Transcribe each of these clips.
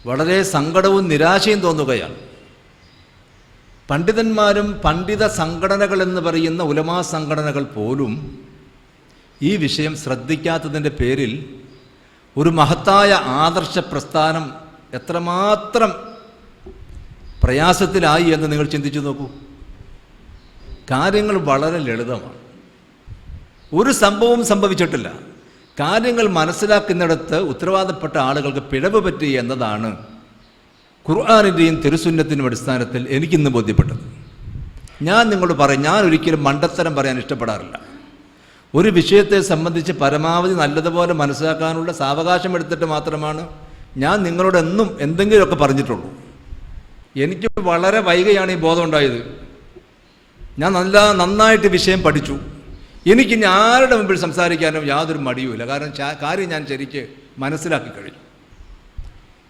വളരെ സങ്കടവും നിരാശയും തോന്നുകയാണ്. പണ്ഡിതന്മാരും പണ്ഡിത സംഘടനകൾ എന്ന് പറയുന്ന ഉലമാ സംഘടനകൾ പോലും ഈ വിഷയം ശ്രദ്ധിക്കാത്തതിൻ്റെ പേരിൽ ഒരു മഹത്തായ ആദർശ പ്രസ്ഥാനം എത്രമാത്രം പ്രയാസത്തിലായി എന്ന് നിങ്ങൾ ചിന്തിച്ചു നോക്കൂ. കാര്യങ്ങൾ വളരെ ലളിതമാണ്. ഒരു സംഭവവും സംഭവിച്ചിട്ടില്ല. കാര്യങ്ങൾ മനസ്സിലാക്കുന്നിടത്ത് ഉത്തരവാദപ്പെട്ട ആളുകൾക്ക് പിഴവ് പറ്റി എന്നതാണ് ഖുർആനിൻ്റെയും തിരുസുന്നത്തിനും അടിസ്ഥാനത്തിൽ എനിക്കിന്ന് ബോധ്യപ്പെട്ടത്. ഞാൻ നിങ്ങളോട് പറയും, ഞാൻ ഒരിക്കലും മണ്ടത്തരം പറയാൻ ഇഷ്ടപ്പെടാറില്ല. ഒരു വിഷയത്തെ സംബന്ധിച്ച് പരമാവധി നല്ലതുപോലെ മനസ്സിലാക്കാനുള്ള സാവകാശം എടുത്തിട്ട് മാത്രമാണ് ഞാൻ നിങ്ങളോട് എന്നും എന്തെങ്കിലുമൊക്കെ പറഞ്ഞിട്ടുള്ളൂ. എനിക്ക് വളരെ വൈകിയാണ് ഈ ബോധം ഉണ്ടായത്. ഞാൻ നന്നായിട്ട് വിഷയം പഠിച്ചു. എനിക്ക് ഇനി ആരുടെ മുമ്പിൽ സംസാരിക്കാനും യാതൊരു മടിയുമില്ല. കാരണം കാര്യം ഞാൻ ശരിക്ക് മനസ്സിലാക്കി കഴിഞ്ഞു.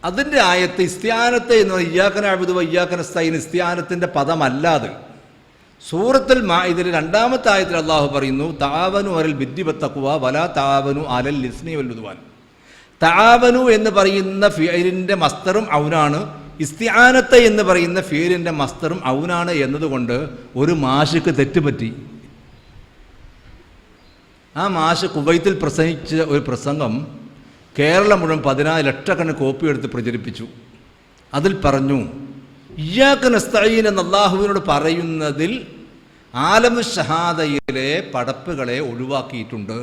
അതിൻ്റെ ആയത്ത് ഇസ്തിആനത്ത് എന്ന് പറഞ്ഞാൽ ഇയ്യാക നഅ്ബുദു വ ഇയ്യാക നസ്തഈൻ ഇസ്തിആനത്തിൻ്റെ പദമല്ലാതെ സൂറത്തുൽ മാഇദയിൽ 2-ാമത്തെ ആയത്തിൽ അള്ളാഹു പറയുന്നു, തആവനു അലൽ ബിർരി വത്തഖ്വ വലാ തആവനു അലൽ ഇസ്മി വൽ ഉദ്വാൻ. തആവനു എന്ന് പറയുന്ന ഫിഅലിൻ്റെ മസ്ദറും ഔനാണ്, ഇസ്തിആനത്ത് എന്ന് പറയുന്ന ഫിഅലിൻ്റെ മസ്ദറും ഔനാണ് എന്നതുകൊണ്ട് ഒരു മാഷിക്ക് തെറ്റുപറ്റി. ആ മാഷ് കുവൈത്തിൽ പ്രസംഗിച്ച ഒരു പ്രസംഗം കേരളം മുഴുവൻ 14 ലക്ഷക്കണക്കിന് കോപ്പി എടുത്ത് പ്രചരിപ്പിച്ചു. അതിൽ പറഞ്ഞു, ഇയ്യാക നസ്തഈൻ എന്ന് അല്ലാഹുവിനോട് പറയുന്നതിൽ ആലമു ഷഹാദയിലെ പടപ്പുകളെ ഒഴിവാക്കിയിട്ടുണ്ട്.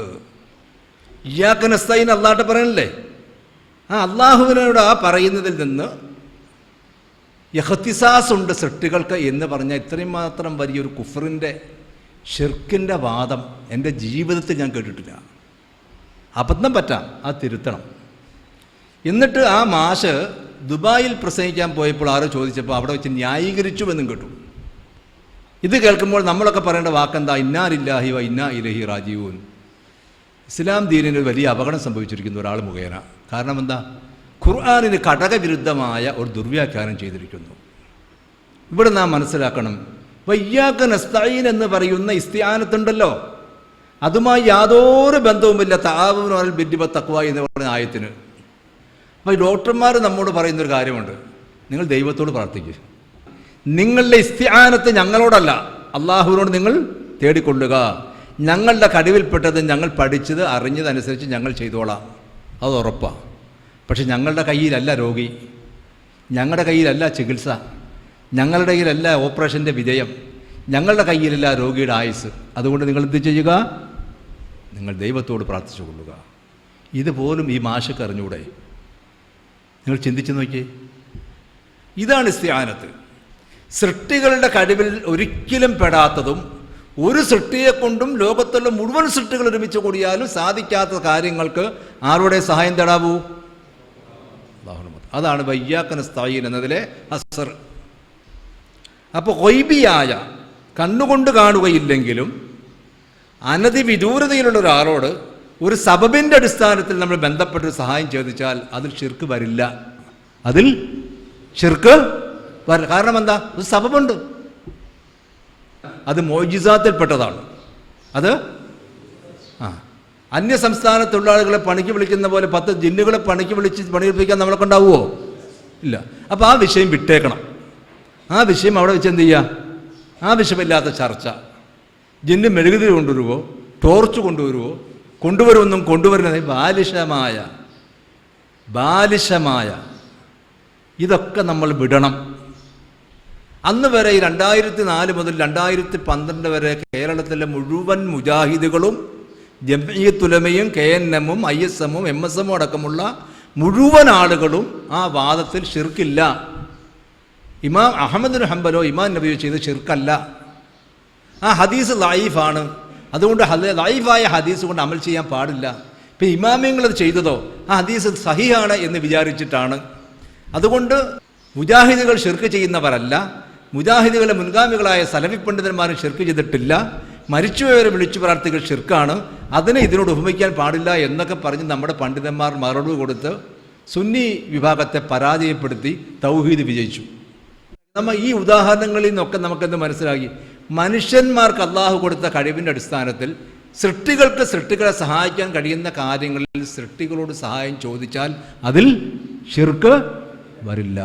ഇയ്യാക നസ്തഈൻ അല്ലാഹുവിനോട് പറയണല്ലേ, ആ അല്ലാഹുവിനോട് ആ പറയുന്നതിൽ നിന്ന് ഇഖ്തിസാസ് ഉണ്ട് സൃഷ്ടികൾക്ക് എന്ന് പറഞ്ഞാൽ ഇത്രയും മാത്രം വലിയൊരു കുഫറിൻ്റെ ഷിർക്കിൻ്റെ വാദം എൻ്റെ ജീവിതത്തിൽ ഞാൻ കേട്ടിട്ടില്ല. അബദ്ധം പറ്റാം, അത് തിരുത്തണം. എന്നിട്ട് ആ മാഷ് ദുബായിൽ പ്രസംഗിക്കാൻ പോയപ്പോൾ ആരോ ചോദിച്ചപ്പോൾ അവിടെ വെച്ച് ന്യായീകരിച്ചു എന്നും കേട്ടു. ഇത് കേൾക്കുമ്പോൾ നമ്മളൊക്കെ പറയേണ്ട വാക്കെന്താ? ഇന്നാ ലില്ലാഹി വ ഇന്നാ ഇലൈഹി റാജിഊൻ. ഇസ്ലാം ദീനിന് വലിയ അപകടം സംഭവിച്ചിരിക്കുന്നു ഒരാൾ മുഖേന. കാരണം എന്താ? ഖുർആനിന് ഘടകവിരുദ്ധമായ ഒരു ദുർവ്യാഖ്യാനം ചെയ്തിരിക്കുന്നു. ഇവിടെ നാം മനസ്സിലാക്കണം, വയ്യാക നസ്തഈൻ എന്ന് പറയുന്ന ഇസ്തിആനത്തുണ്ടല്ലോ, അതുമായി യാതൊരു ബന്ധവുമില്ല തആവനു അലൽ ബിർരി വത്തഖ്വ എന്ന് പറയുന്ന ആയത്തിന്. അപ്പോൾ ഡോക്ടർമാർ നമ്മോട് പറയുന്നൊരു കാര്യമുണ്ട്, നിങ്ങൾ ദൈവത്തോട് പ്രാർത്ഥിക്കുക. നിങ്ങളുടെ ഇസ്തിആനത്ത് ഞങ്ങളോടല്ല, അള്ളാഹുവിനോട് നിങ്ങൾ തേടിക്കൊള്ളുക. ഞങ്ങളുടെ കഴിവിൽപ്പെട്ടത് ഞങ്ങൾ പഠിച്ചത് അറിഞ്ഞതനുസരിച്ച് ഞങ്ങൾ ചെയ്തോളാം, അത് ഉറപ്പാണ്. പക്ഷെ ഞങ്ങളുടെ കയ്യിലല്ല രോഗി, ഞങ്ങളുടെ കയ്യിലല്ല ചികിത്സ, ഞങ്ങളുടെ കയ്യിലല്ല ഓപ്പറേഷൻ്റെ വിജയം, ഞങ്ങളുടെ കയ്യിലല്ല രോഗിയുടെ ആയുസ്. അതുകൊണ്ട് നിങ്ങൾ എന്ത് ചെയ്യുക? നിങ്ങൾ ദൈവത്തോട് പ്രാർത്ഥിച്ചു കൊള്ളുക. ഇതുപോലും ഈ മാഷക്ക് അറിഞ്ഞൂടെ? നിങ്ങൾ ചിന്തിച്ചു നോക്കിയേ. ഇതാണ് ഇസ്തിആനത്ത്. സൃഷ്ടികളുടെ കഴിവിൽ ഒരിക്കലും പെടാത്തതും ഒരു സൃഷ്ടിയെക്കൊണ്ടും ലോകത്തുള്ള മുഴുവൻ സൃഷ്ടികൾ ഒരുമിച്ച് കൂടിയാലും സാധിക്കാത്ത കാര്യങ്ങൾക്ക് ആരുടെ സഹായം തേടാവൂ? അതാണ് വയ്യാക നസ്തഈൻ എന്നതിലെ അസ്ർ. അപ്പോൾ ഗൈബിയായ കണ്ണുകൊണ്ട് കാണുകയില്ലെങ്കിലും അനധിവിദൂരതയിലുള്ള ഒരാളോട് ഒരു സബബിൻ്റെ അടിസ്ഥാനത്തിൽ നമ്മൾ ബന്ധപ്പെട്ട് സഹായം ചോദിച്ചാൽ അതിൽ ഷിർക്ക് വരില്ല. അതിൽ ഷിർക്ക് വരില്ല. കാരണം എന്താ? ഒരു സബബുണ്ട്. അത് മോജിസാത്തിൽപ്പെട്ടതാണ്. അത് അന്യ സംസ്ഥാന തൊഴിലാളികളെ പണിക്ക് വിളിക്കുന്ന പോലെ 10 ജിന്നുകളെ പണിക്ക് വിളിച്ച് പണിയെടുപ്പിക്കാൻ നമ്മളെ കൊണ്ടാവുമോ? ഇല്ല. അപ്പോൾ ആ വിഷയം വിട്ടേക്കണം. ആ വിഷയം അവിടെ വെച്ച് എന്ത് ചെയ്യുക? ആവശ്യമില്ലാത്ത ചർച്ച. ജിന്ന് മെഴുകുതിരി കൊണ്ടുവരുമോ, ടോർച്ച് കൊണ്ടുവരുമോ, കൊണ്ടുവരുമെന്നും കൊണ്ടുവരുന്നത് ബാലിശമായ ഇതൊക്കെ നമ്മൾ വിടണം. അന്ന് വരെ ഈ 2004 മുതൽ 2012 വരെ കേരളത്തിലെ മുഴുവൻ മുജാഹിദുകളും ജംഇയ്യത്തുലമയും KNM-ഉം ISM-ഉം MSM-ഉം അടക്കമുള്ള മുഴുവൻ ആളുകളും ആ വാദത്തിൽ ഷിർക്കില്ല. ഇമാം അഹ്മദ് ബിൻ ഹംബലോ ഇമാം നബിയോ ചെയ്ത് ഷിർക്കല്ല. ആ ഹദീസ് ലൈഫാണ്. അതുകൊണ്ട് ലൈഫായ ഹദീസ് കൊണ്ട് അമൽ ചെയ്യാൻ പാടില്ല. ഇപ്പം ഇമാമിങ്ങളത് ചെയ്തതോ ആ ഹദീസ് സഹിഹാണ് എന്ന് വിചാരിച്ചിട്ടാണ്. അതുകൊണ്ട് മുജാഹിദുകൾ ഷിർക്ക് ചെയ്യുന്നവരല്ല. മുജാഹിദുകളുടെ മുൻഗാമികളായ സലഫി പണ്ഡിതന്മാരും ഷിർക്ക് ചെയ്തിട്ടില്ല. മരിച്ചുപോയവരെ വിളിച്ചു പ്രാർത്ഥികൾ ഷിർക്കാണ്, അതിനെ ഇതിനോട് ഉപമിക്കാൻ പാടില്ല എന്നൊക്കെ പറഞ്ഞ് നമ്മുടെ പണ്ഡിതന്മാർ മറുപടി കൊടുത്ത് സുന്നി വിഭാഗത്തെ പരാജയപ്പെടുത്തി തൗഹീദ് വിജയിച്ചു. നമ്മൾ ഈ ഉദാഹരണങ്ങളിൽ നിന്നൊക്കെ നമുക്കെന്ത് മനസ്സിലാക്കി? മനുഷ്യന്മാർക്ക് അള്ളാഹു കൊടുത്ത കഴിവിൻ്റെ അടിസ്ഥാനത്തിൽ സൃഷ്ടികളെ സഹായിക്കാൻ കഴിയുന്ന കാര്യങ്ങളിൽ സൃഷ്ടികളോട് സഹായം ചോദിച്ചാൽ അതിൽ ഷിർക്ക് വരില്ല.